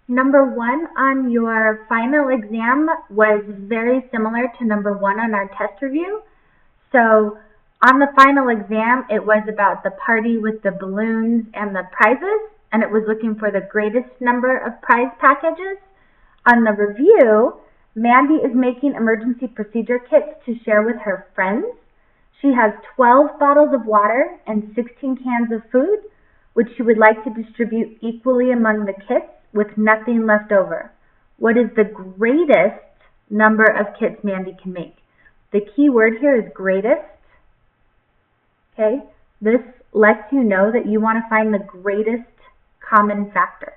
Number 1 on your final exam was very similar to number 1 on our test review. So on the final exam, it was about the party with the balloons and the prizes, and it was looking for the greatest number of prize packages. On the review, Mandy is making emergency procedure kits to share with her friends. She has 12 bottles of water and 16 cans of food, which she would like to distribute equally among the kits with nothing left over. What is the greatest number of kits Mandy can make? The key word here is greatest. Okay, this lets you know that you want to find the greatest common factor.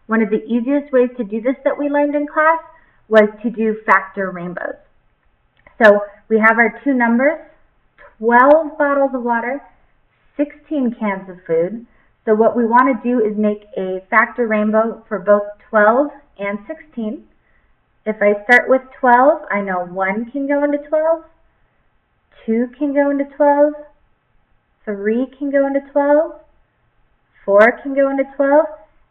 One of the easiest ways to do this that we learned in class was to do factor rainbows. So we have our two numbers, 12 bottles of water, 16 cans of food. So what we want to do is make a factor rainbow for both 12 and 16. If I start with 12, I know 1 can go into 12, 2 can go into 12, 3 can go into 12, 4 can go into 12.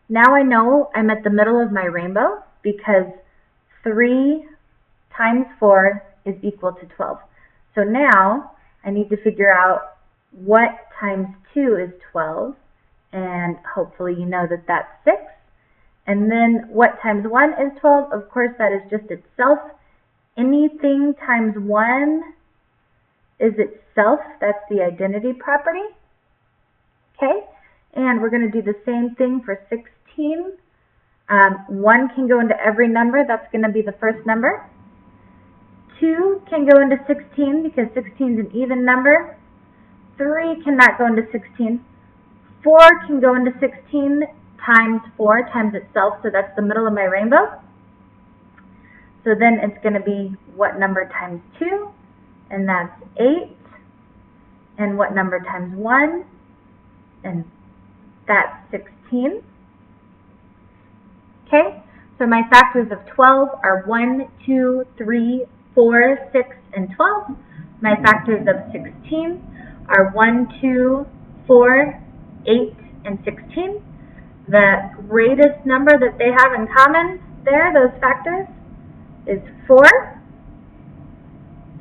Now I know I'm at the middle of my rainbow because 3 times 4 is equal to 12. So now I need to figure out what times 2 is 12, and hopefully you know that that's 6. And then what times 1 is 12? Of course, that is just itself. Anything times 1 is itself. That's the identity property. Okay? And we're going to do the same thing for 16. 1 can go into every number. That's going to be the first number. 2 can go into 16 because 16 is an even number. 3 cannot go into 16. 4 can go into 16 times 4 times itself, so that's the middle of my rainbow. So then it's going to be what number times 2, and that's 8. And what number times 1, and that's 16. Okay, so my factors of 12 are 1, 2, 3, 4, 6, and 12. My factors of 16 are 1, 2, 4, 8, and 16. The greatest number that they have in common there, those factors, is 4.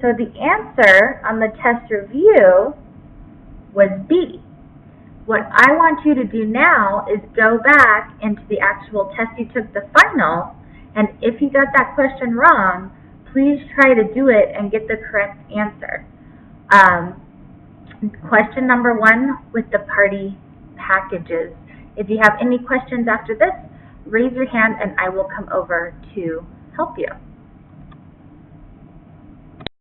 So the answer on the test review was B. What I want you to do now is go back into the actual test you took, the final, and if you got that question wrong, please try to do it and get the correct answer. Question number 1 with the party packages. If you have any questions after this, raise your hand and I will come over to help you.